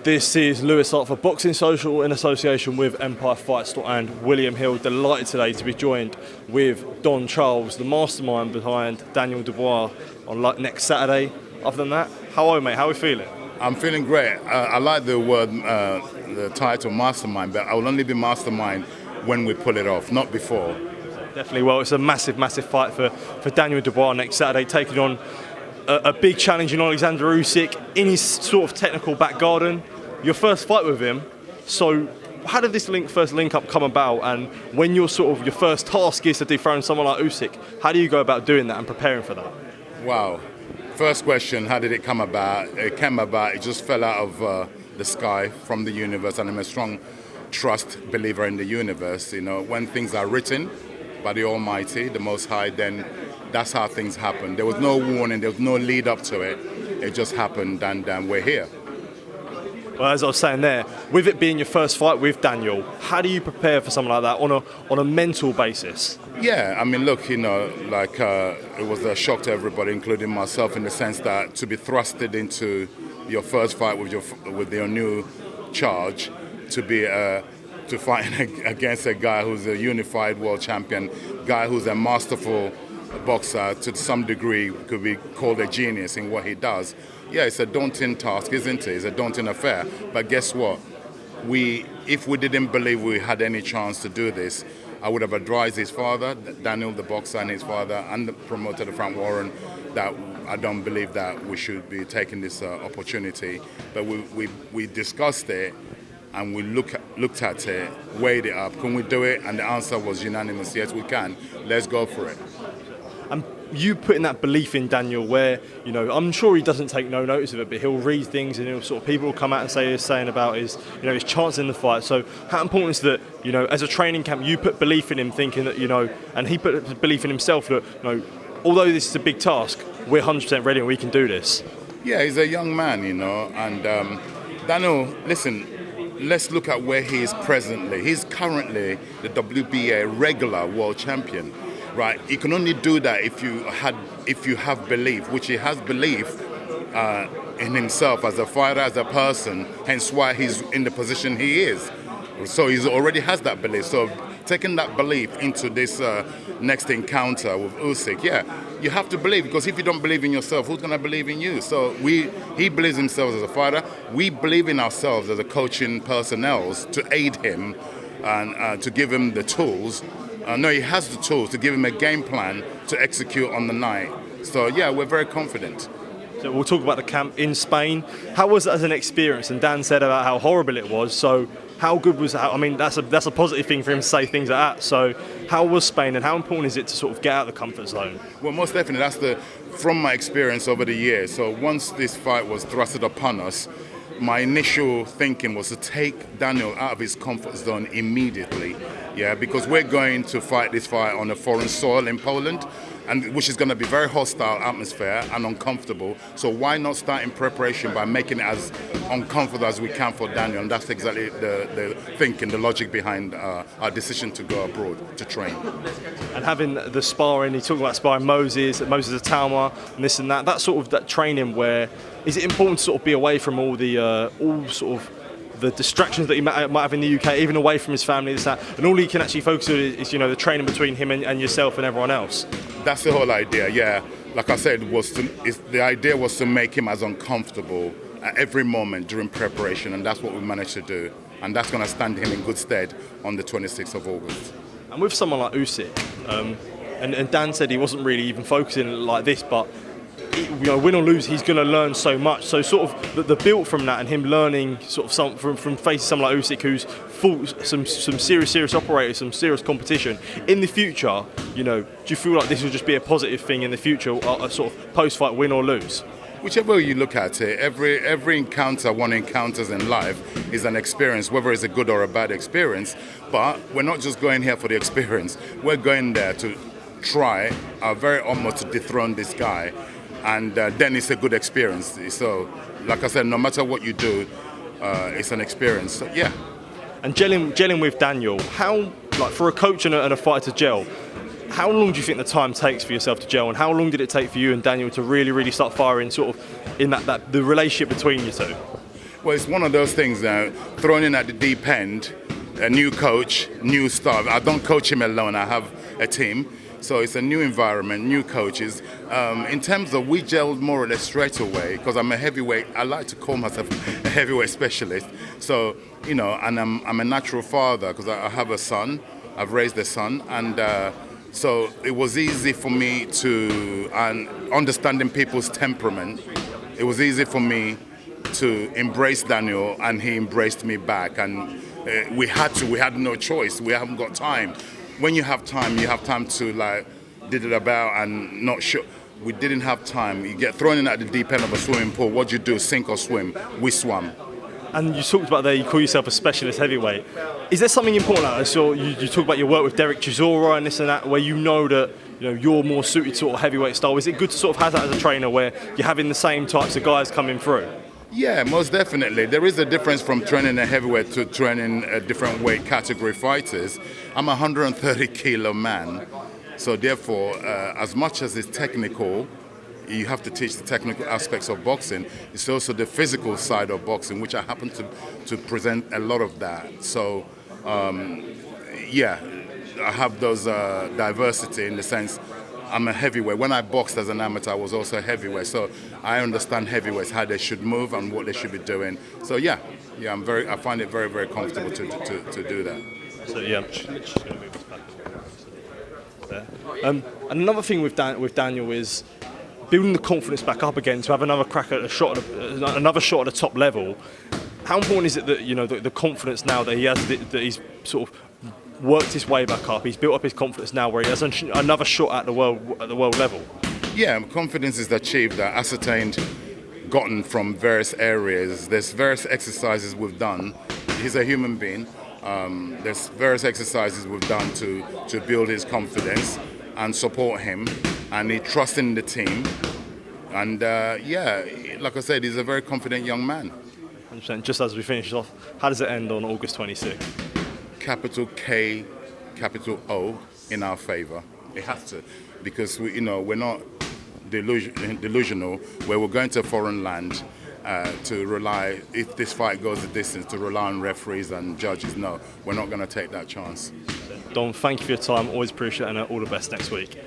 This is Lewis Hart for Boxing Social in association with Empire Fight Store and William Hill. Delighted today to be joined with Don Charles, the mastermind behind Daniel Dubois on next Saturday. Other than that, how are you, mate? How are we feeling? I'm feeling great. I like the word, the title mastermind, but I will only be mastermind when we pull it off, not before. Definitely. Well, it's a massive fight for Daniel Dubois next Saturday, taking on a big challenge in Oleksandr Usyk in his sort of technical back garden. Your first fight with him. So how did this first link up come about? And when your first task is to dethrone someone like Usyk, how do you go about doing that and preparing for that? Wow. First question, how did it come about? It came about, it just fell out of the sky from the universe, and I'm a strong trust believer in the universe. You know, when things are written by the Almighty, the Most High, then that's how things happen. There was no warning, there was no lead up to it. It just happened, and we're here. Well, as I was saying there, with it being your first fight with Daniel, how do you prepare for something like that on a mental basis? Yeah, I mean, look, you know, it was a shock to everybody, including myself, in the sense that to be thrusted into your first fight with your new charge, to fight against a guy who's a unified world champion, guy who's a masterful boxer, to some degree could be called a genius in what he does. Yeah, it's a daunting task, isn't it? It's a daunting affair. But guess what? If we didn't believe we had any chance to do this, I would have advised his father, Daniel the boxer, and his father, and the promoter, Frank Warren, that I don't believe that we should be taking this opportunity. But we discussed it, and we looked at it, weighed it up. Can we do it? And the answer was unanimous. Yes, we can. Let's go for it. And you putting that belief in Daniel, where, you know, I'm sure he doesn't take no notice of it, but he'll read things and people will come out and saying about his chance in the fight. So how important is that, you know, as a training camp, you put belief in him, thinking that, you know, and he put belief in himself that, you know, although this is a big task, we're 100% ready and we can do this. Yeah, he's a young man, you know, and Daniel, listen, let's look at where he is presently. He's currently the WBA regular world champion. Right, you can only do that if you have belief, which he has belief in himself as a fighter, as a person. Hence why he's in the position he is. So he already has that belief. So taking that belief into this next encounter with Usyk, yeah, you have to believe, because if you don't believe in yourself, who's going to believe in you? So he believes in himself as a fighter. We believe in ourselves as a coaching personnel to aid him and to give him the tools. No, he has the tools to give him a game plan to execute on the night. So, yeah, we're very confident. So we'll talk about the camp in Spain. How was it as an experience? And Dan said about how horrible it was. So how good was that? I mean, that's a positive thing for him to say things like that. So how was Spain, and how important is it to sort of get out of the comfort zone? Well, most definitely. From my experience over the years. So once this fight was thrusted upon us, my initial thinking was to take Daniel out of his comfort zone immediately. Yeah, because we're going to fight this fight on a foreign soil in Poland, and which is going to be very hostile atmosphere and uncomfortable. So why not start in preparation by making it as uncomfortable as we can for Daniel? And that's exactly the thinking, the logic behind our decision to go abroad to train. And having the sparring, he talked about sparring Moses Atama, and this and that. That sort of that training where is it important to sort of be away from all the the distractions that he might have in the UK, even away from his family, this, that, and all he can actually focus on is, you know, the training between him and yourself and everyone else. That's the whole idea, yeah. Like I said, the idea was to make him as uncomfortable at every moment during preparation, and that's what we managed to do. And that's going to stand him in good stead on the 26th of August. And with someone like Usyk, and Dan said he wasn't really even focusing like this, but you know, win or lose, he's going to learn so much. So sort of the build from that, and him learning sort of from facing someone like Usyk, who's fought some serious operators, some serious competition. In the future, you know, do you feel like this will just be a positive thing in the future, a sort of post-fight win or lose? Whichever way you look at it, every encounter one encounters in life is an experience, whether it's a good or a bad experience. But we're not just going here for the experience. We're going there to try our very utmost to dethrone this guy. And then it's a good experience. So, like I said, no matter what you do, it's an experience. So, yeah. And gelling with Daniel, how, like for a coach and a fighter to gel, how long do you think the time takes for yourself to gel, and how long did it take for you and Daniel to really start firing sort of in that the relationship between you two? Well, it's one of those things now, thrown in at the deep end, a new coach, new staff. I don't coach him alone, I have a team. So it's a new environment, new coaches. In terms of, we gelled more or less straight away, because I'm a heavyweight. I like to call myself a heavyweight specialist. So, you know, and I'm a natural father because I have a son. I've raised a son, and so it was easy for me to, and understanding people's temperament, it was easy for me to embrace Daniel, and he embraced me back. And we had no choice. We haven't got time. When you have time to like did it about and not sure. We didn't have time. You get thrown in at the deep end of a swimming pool. What do you do? Sink or swim? We swam. And you talked about there, you call yourself a specialist heavyweight. Is there something important? Like, so you talk about your work with Derek Chisora and this and that, where you know that you're more suited to sort of heavyweight style. Is it good to sort of have that as a trainer where you're having the same types of guys coming through? Yeah, most definitely. There is a difference from training a heavyweight to training a different weight category fighters. I'm a 130 kilo man, so therefore, as much as it's technical, you have to teach the technical aspects of boxing. It's also the physical side of boxing, which I happen to present a lot of that. So, yeah, I have those diversity in the sense I'm a heavyweight. When I boxed as an amateur, I was also a heavyweight. So I understand heavyweights, how they should move and what they should be doing. So yeah, I find it very comfortable to do that. So yeah, I'm just going to move this back there. And another thing with Daniel is building the confidence back up again to have another crack at another shot at the top level. How important is it that the confidence now that he has, that he's sort of worked his way back up, he's built up his confidence now where he has another shot at the world level? Yeah, confidence is achieved, ascertained, gotten from various areas. There's various exercises we've done. He's a human being. There's various exercises we've done to build his confidence and support him, and he trusts in the team. And yeah, like I said, he's a very confident young man. 100%. Just as we finish off, how does it end on August 26th? Capital K, capital O in our favour. It has to, because we're not delusional, where we're going to a foreign land to rely, if this fight goes the distance, to rely on referees and judges. No, we're not going to take that chance. Don, thank you for your time. Always appreciate it, and all the best next week.